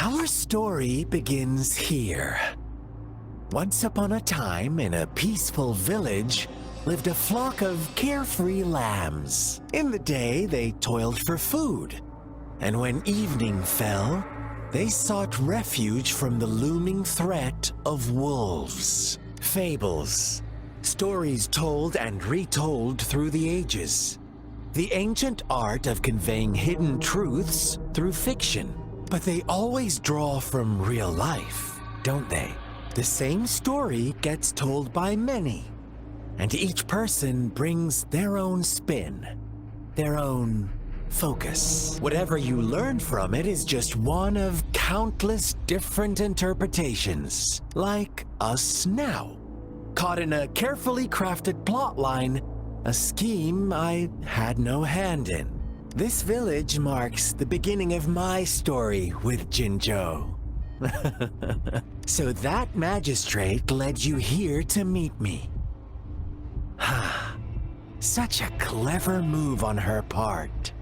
Our story begins here. Once upon a time, in a peaceful village, lived a flock of carefree lambs. In the day, they toiled for food, and when evening fell, they sought refuge from the looming threat of wolves. Fables, stories told and retold through the ages. The ancient art of conveying hidden truths through fiction. But they always draw from real life, don't they? The same story gets told by many, and each person brings their own spin, their own focus. Whatever you learn from it is just one of countless different interpretations, like us now. Caught in a carefully crafted plotline, a scheme I had no hand in. This village marks the beginning of my story with Jinzhou. So that magistrate led you here to meet me. Ha! Such a clever move on her part.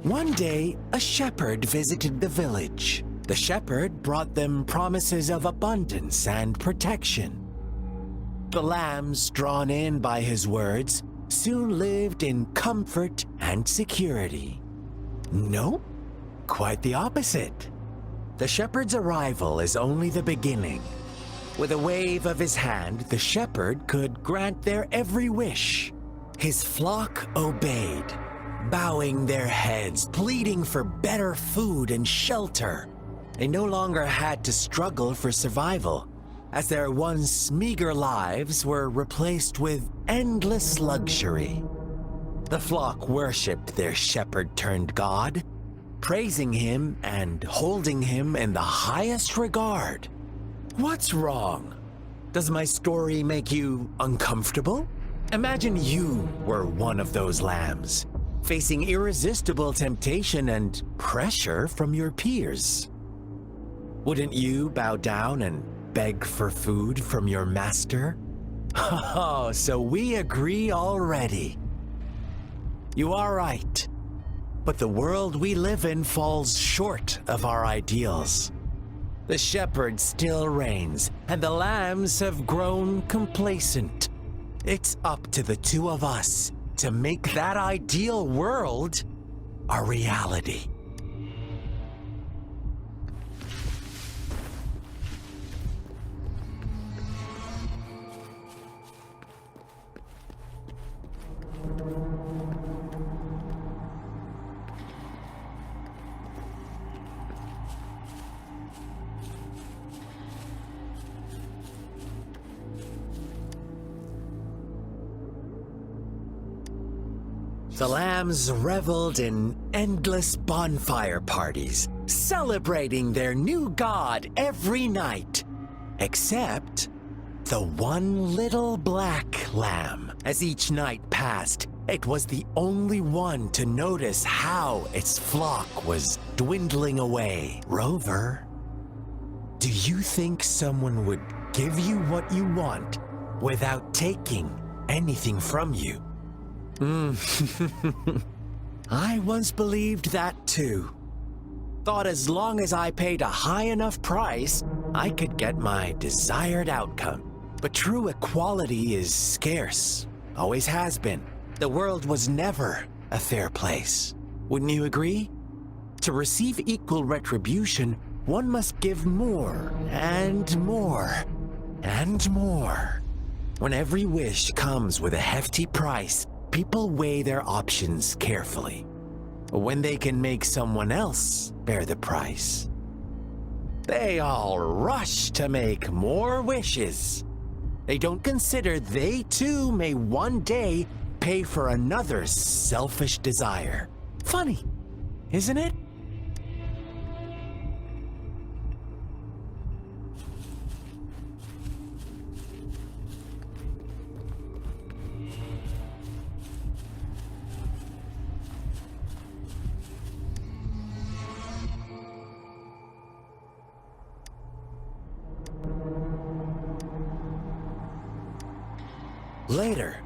One day, a shepherd visited the village. The shepherd brought them promises of abundance and protection. The lambs, drawn in by his words, soon lived in comfort and security. Nope, quite the opposite. The shepherd's arrival is only the beginning. With a wave of his hand, the shepherd could grant their every wish. His flock obeyed, bowing their heads, pleading for better food and shelter. They no longer had to struggle for survival, as their once meager lives were replaced with endless luxury. The flock worshipped their shepherd-turned-god, praising him and holding him in the highest regard. What's wrong? Does my story make you uncomfortable? Imagine you were one of those lambs, facing irresistible temptation and pressure from your peers. Wouldn't you bow down and beg for food from your master? Oh, so we agree already. You are right, but the world we live in falls short of our ideals. The shepherd still reigns, and the lambs have grown complacent. It's up to the two of us to make that ideal world a reality. The lambs reveled in endless bonfire parties, celebrating their new god every night, except the one little black lamb. As each night passed, it was the only one to notice how its flock was dwindling away. Rover, do you think someone would give you what you want without taking anything from you? I once believed that too. Thought as long as I paid a high enough price, I could get my desired outcome. But true equality is scarce, always has been. The world was never a fair place. Wouldn't you agree? To receive equal retribution, one must give more and more and more. When every wish comes with a hefty price, people weigh their options carefully. When they can make someone else bear the price, they all rush to make more wishes. They don't consider they too may one day pay for another's selfish desire. Funny, isn't it? Later,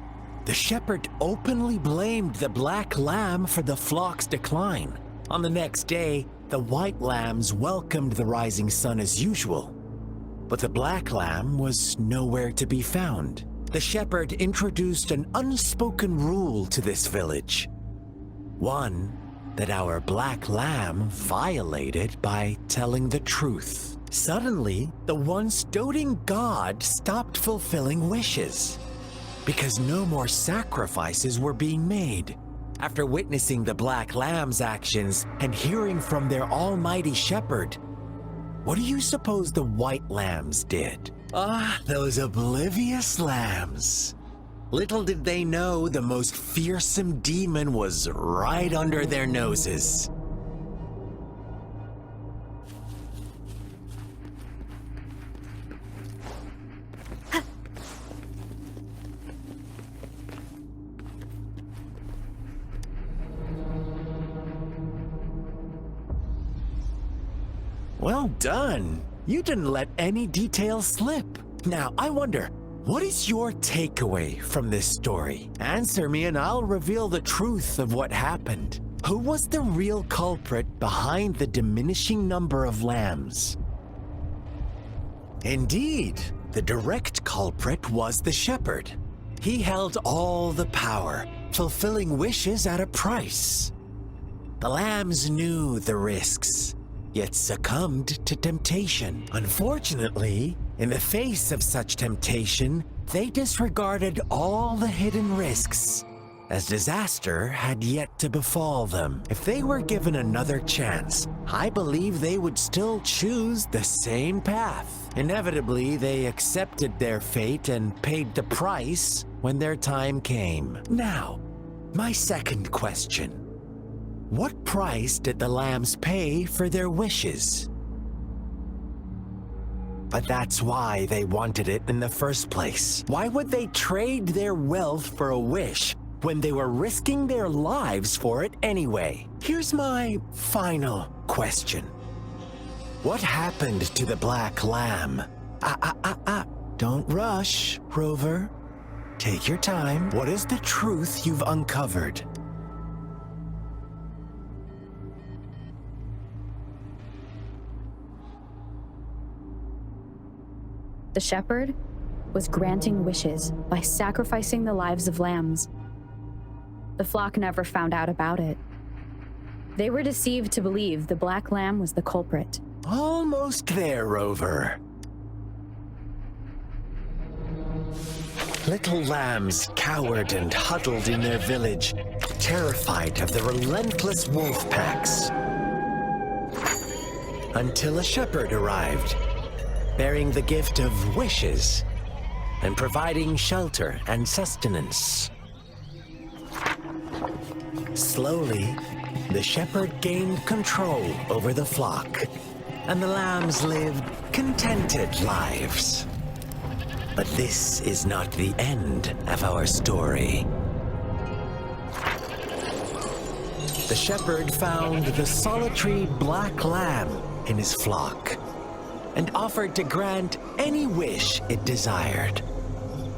the shepherd openly blamed the black lamb for the flock's decline. On the next day, the white lambs welcomed the rising sun as usual, but the black lamb was nowhere to be found. The shepherd introduced an unspoken rule to this village. One that our black lamb violated by telling the truth. Suddenly, the once doting god stopped fulfilling wishes because no more sacrifices were being made. After witnessing the black lamb's actions and hearing from their almighty shepherd, what do you suppose the white lambs did? Ah, those oblivious lambs. Little did they know the most fearsome demon was right under their noses. Well done. You didn't let any details slip. Now, I wonder, what is your takeaway from this story? Answer me and I'll reveal the truth of what happened. Who was the real culprit behind the diminishing number of lambs? Indeed, the direct culprit was the shepherd. He held all the power, fulfilling wishes at a price. The lambs knew the risks, yet succumbed to temptation. Unfortunately, in the face of such temptation, they disregarded all the hidden risks, as disaster had yet to befall them. If they were given another chance, I believe they would still choose the same path. Inevitably, they accepted their fate and paid the price when their time came. Now, my second question. What price did the lambs pay for their wishes? But that's why they wanted it in the first place. Why would they trade their wealth for a wish when they were risking their lives for it anyway? Here's my final question. What happened to the black lamb? Don't rush, Rover. Take your time. What is the truth you've uncovered? The shepherd was granting wishes by sacrificing the lives of lambs. The flock never found out about it. They were deceived to believe the black lamb was the culprit. Almost there, Rover. Little lambs cowered and huddled in their village, terrified of the relentless wolf packs. Until a shepherd arrived, bearing the gift of wishes and providing shelter and sustenance. Slowly, the shepherd gained control over the flock, and the lambs lived contented lives. But this is not the end of our story. The shepherd found the solitary black lamb in his flock and offered to grant any wish it desired.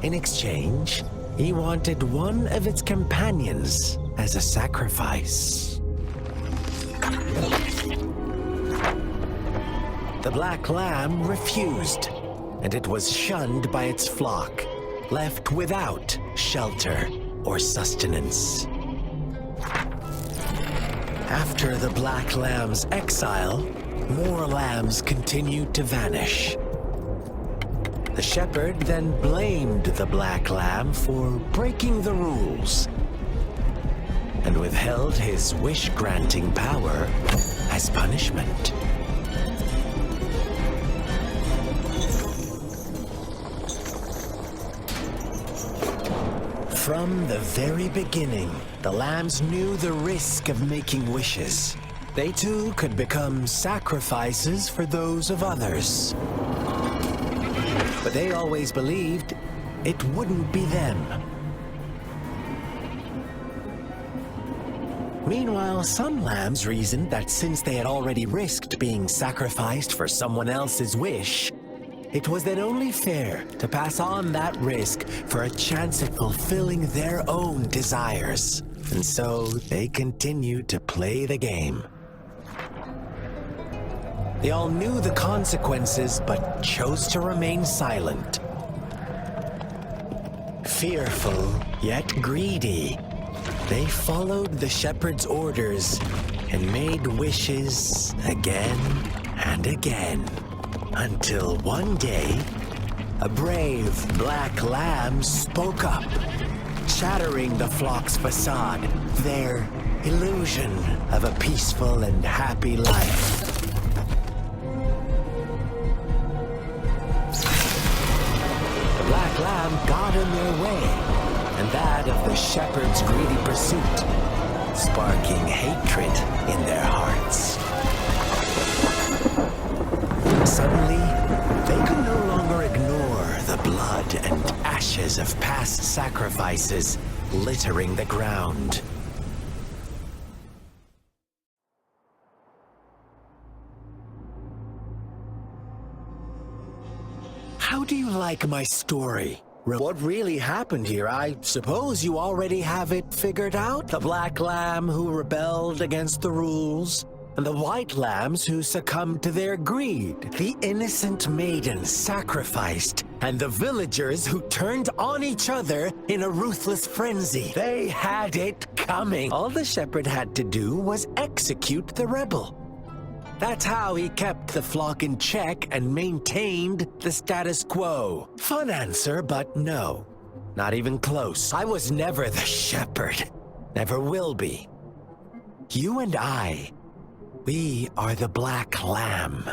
In exchange, he wanted one of its companions as a sacrifice. The black lamb refused, and it was shunned by its flock, left without shelter or sustenance. After the black lamb's exile, more lambs continued to vanish. The shepherd then blamed the black lamb for breaking the rules and withheld his wish-granting power as punishment. From the very beginning, the lambs knew the risk of making wishes. They too could become sacrifices for those of others. But they always believed it wouldn't be them. Meanwhile, some lambs reasoned that since they had already risked being sacrificed for someone else's wish, It was then only fair to pass on that risk for a chance at fulfilling their own desires. And so they continued to play the game. They all knew the consequences, but chose to remain silent. Fearful, yet greedy, they followed the shepherd's orders and made wishes again and again, until one day, a brave black lamb spoke up, shattering the flock's facade, their illusion of a peaceful and happy life. The black lamb got in their way, and that of the shepherd's greedy pursuit, sparking hatred in their hearts. Suddenly, they could no longer ignore the blood and ashes of past sacrifices littering the ground. How do you like my story? What really happened here? I suppose you already have it figured out? The black lamb who rebelled against the rules, and the white lambs who succumbed to their greed. The innocent maiden sacrificed, and the villagers who turned on each other in a ruthless frenzy. They had it coming. All the shepherd had to do was execute the rebel. That's how he kept the flock in check and maintained the status quo. Fun answer, but no. Not even close. I was never the shepherd. Never will be. You and I, we are the black lamb.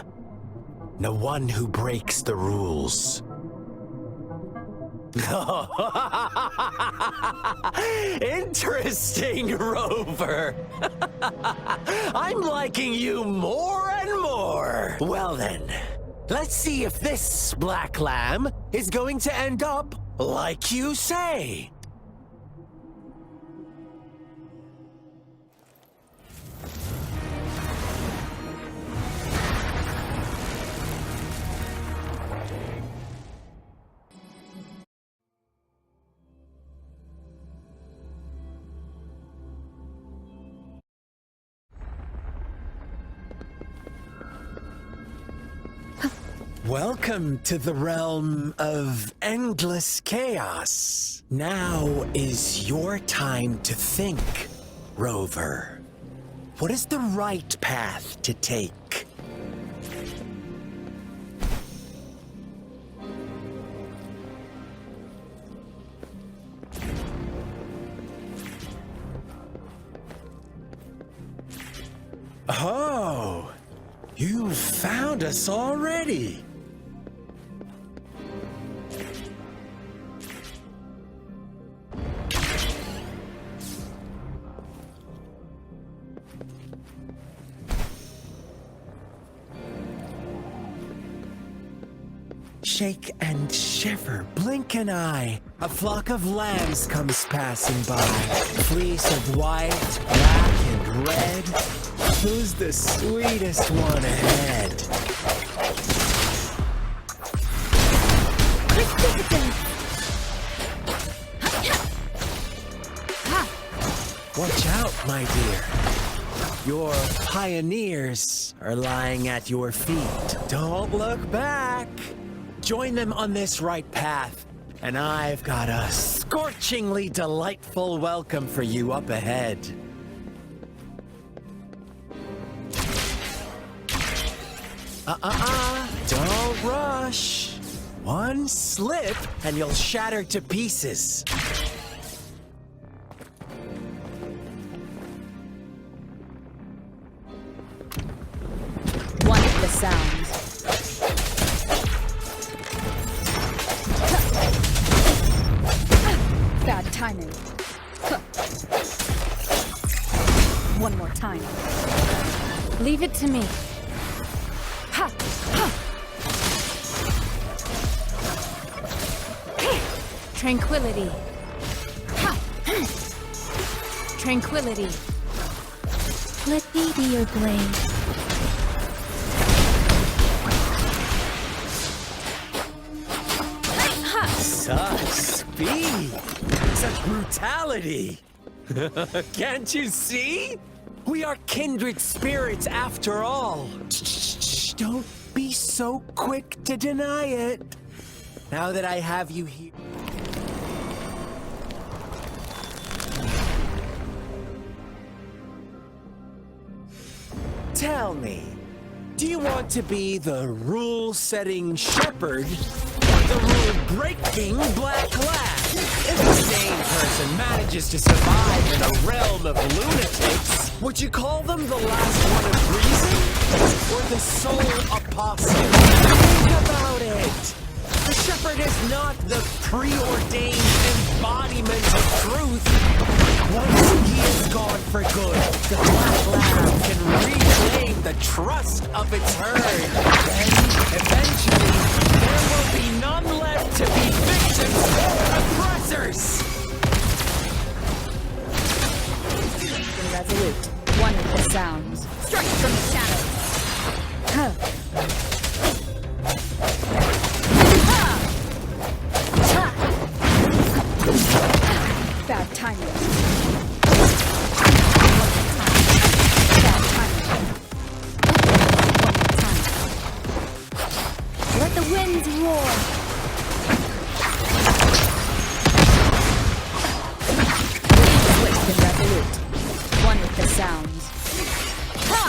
The one who breaks the rules. Interesting, Rover. I'm liking you more and more. Well then, let's see if this black lamb is going to end up like you say. Welcome to the realm of endless chaos. Now is your time to think, Rover. What is the right path to take? Oh, you found us already. Shake and shiver, blink an eye. A flock of lambs comes passing by. Fleece of white, black, and red. Who's the sweetest one ahead? Watch out, my dear. Your pioneers are lying at your feet. Don't look back. Join them on this right path, and I've got a scorchingly delightful welcome for you up ahead. Don't rush. One slip, and you'll shatter to pieces. One of the sounds. Bad timing. One more time. Leave it to me. Ha! Ha! Tranquility. Ha! Tranquility. Let me be your blade. Such speed! Such brutality! Can't you see? We are kindred spirits after all. Shh, don't be so quick to deny it. Now that I have you here. Tell me, do you want to be the rule-setting shepherd or the rule-breaking black lad? If the same person manages to survive in a realm of lunatics, would you call them the last one of reason or the sole apostle? Think about it. The shepherd is not the preordained embodiment of truth. Once he is gone for good, the black lamb can reclaim the trust of its herd. Then, eventually, there will be none left to be victims or oppressors. Resolute, one with the sounds. Strike from the shadows. Huh. Bad timing. Bad timing. Let the winds roar. Swift and resolute. One with the sounds. Ha!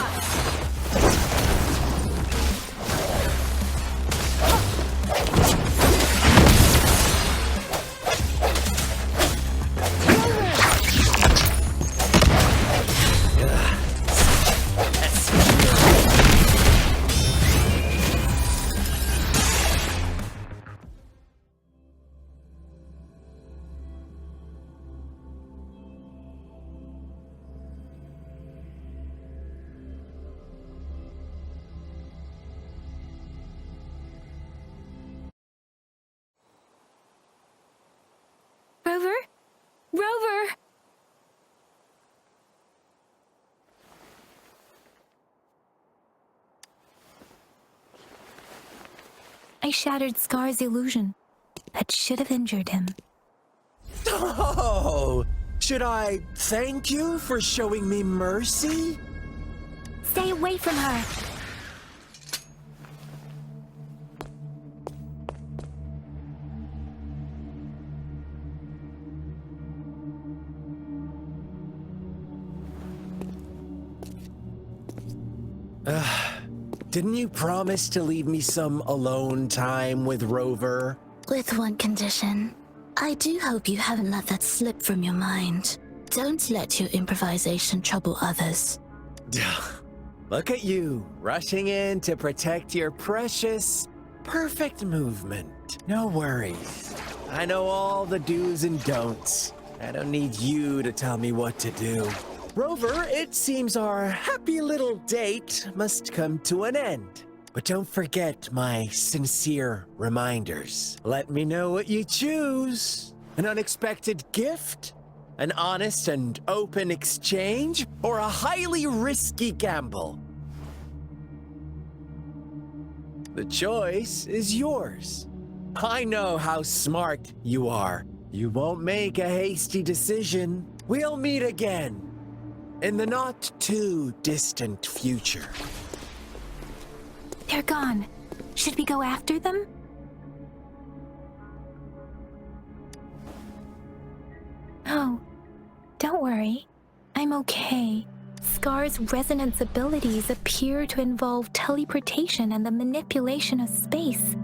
Rover? Rover! I shattered Scar's illusion. That should have injured him. Oh, should I thank you for showing me mercy? Stay away from her. Didn't you promise to leave me some alone time with Rover? With one condition. I do hope you haven't let that slip from your mind. Don't let your improvisation trouble others. Look at you, rushing in to protect your precious, perfect movement. No worries. I know all the do's and don'ts. I don't need you to tell me what to do. Rover, it seems our happy little date must come to an end. But don't forget my sincere reminders. Let me know what you choose. An unexpected gift? An honest and open exchange? Or a highly risky gamble? The choice is yours. I know how smart you are. You won't make a hasty decision. We'll meet again in the not-too-distant future. They're gone. Should we go after them? Oh, don't worry. I'm okay. Scar's resonance abilities appear to involve teleportation and the manipulation of space.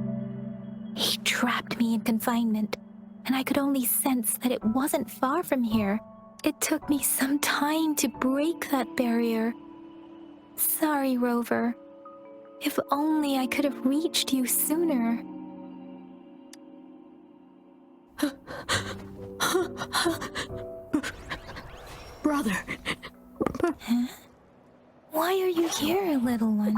He trapped me in confinement, and I could only sense that it wasn't far from here. It took me some time to break that barrier. Sorry, Rover. If only I could have reached you sooner. Brother. Huh? Why are you here, little one?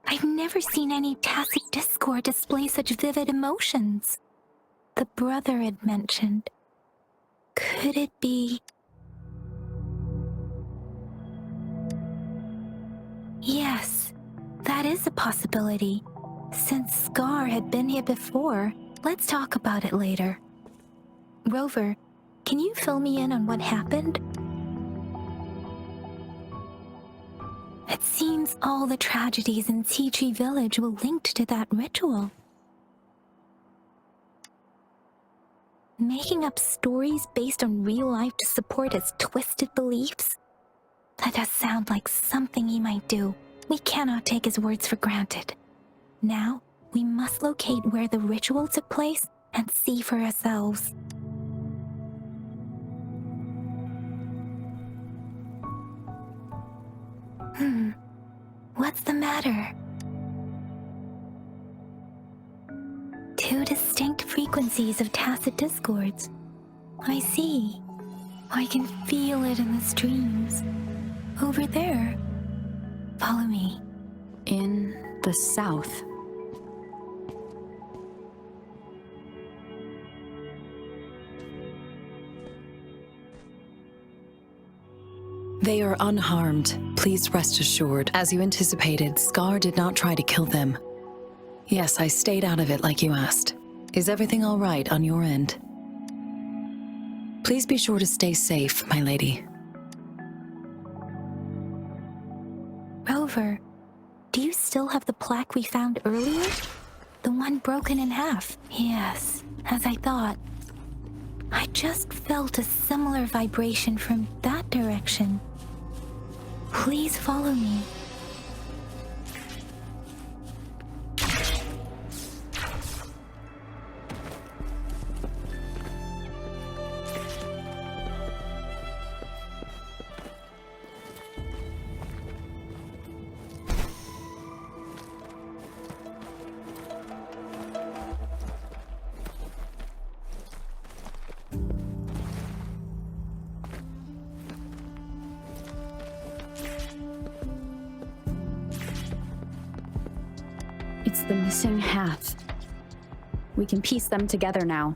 I've never seen any tacit discord display such vivid emotions. The brother had mentioned. Could it be... Yes, that is a possibility. Since Scar had been here before, let's talk about it later. Rover, can you fill me in on what happened? It seems all the tragedies in Tea Tree Village were linked to that ritual. Making up stories based on real life to support his twisted beliefs? That does sound like something he might do. We cannot take his words for granted. Now, we must locate where the ritual took place and see for ourselves. What's the matter? Two distinct frequencies of tacit discords. I see. I can feel it in the streams. Over there. Follow me. In the south. They are unharmed. Please rest assured. As you anticipated, Scar did not try to kill them. Yes, I stayed out of it like you asked. Is everything all right on your end? Please be sure to stay safe, my lady. Rover, do you still have the plaque we found earlier? The one broken in half? Yes, as I thought. I just felt a similar vibration from that direction. Please follow me. It's the missing half. We can piece them together now.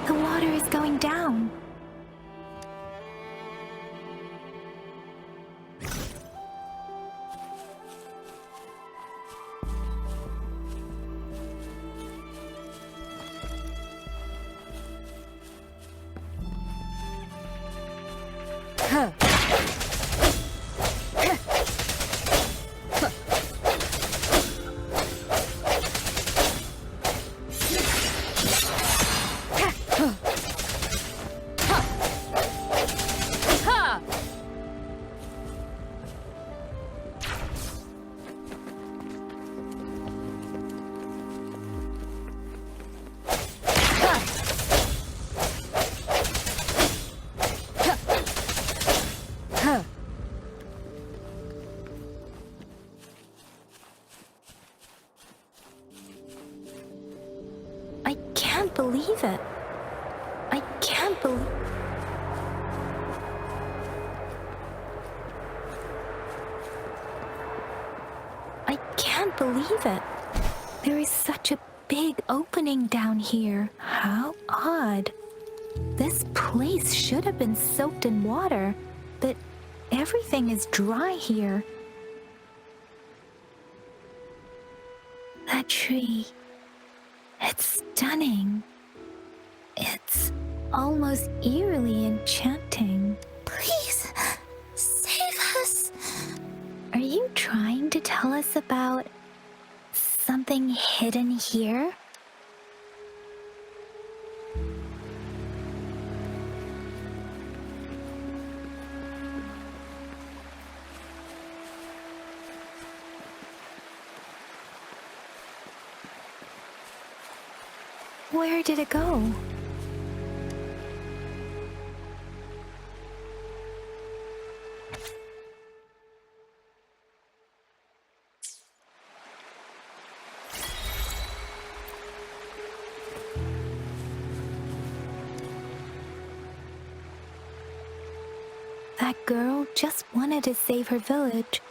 The water is going down. I can't believe it. I can't believe... I can't believe it. There is such a big opening down here. How odd. This place should have been soaked in water, but everything is dry here. That tree... it's stunning. It's almost eerily enchanting. Please, save us. Are you trying to tell us about something hidden here? Where did it go? That girl just wanted to save her village.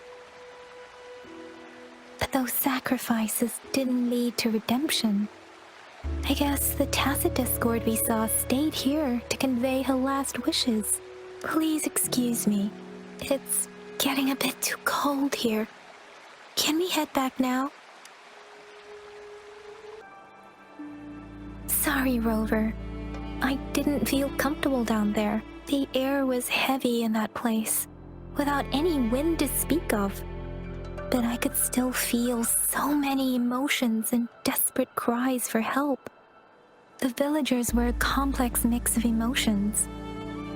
But those sacrifices didn't lead to redemption. I guess the tacit discord we saw stayed here to convey her last wishes. Please excuse me. It's getting a bit too cold here. Can we head back now? Sorry, Rover. I didn't feel comfortable down there. The air was heavy in that place, without any wind to speak of. But I could still feel so many emotions and desperate cries for help. The villagers were a complex mix of emotions: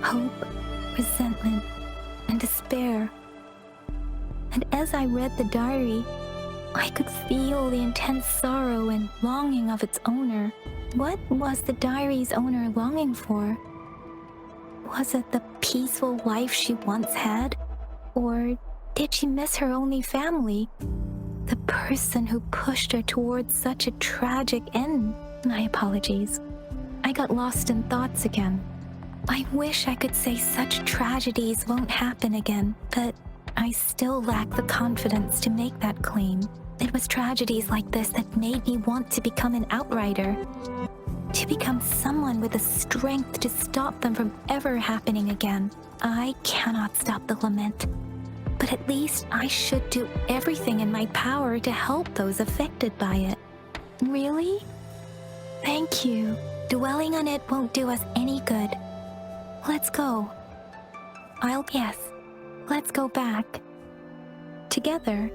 hope, resentment, and despair. And as I read the diary, I could feel the intense sorrow and longing of its owner. What was the diary's owner longing for? Was it the peaceful life she once had? Or did she miss her only family? The person who pushed her towards such a tragic end? My apologies. I got lost in thoughts again. I wish I could say such tragedies won't happen again, but I still lack the confidence to make that claim. It was tragedies like this that made me want to become an outrider. To become someone with the strength to stop them from ever happening again. I cannot stop the lament, but at least I should do everything in my power to help those affected by it. Really? Thank you. Dwelling on it won't do us any good. Let's go. Yes, let's go back. Together.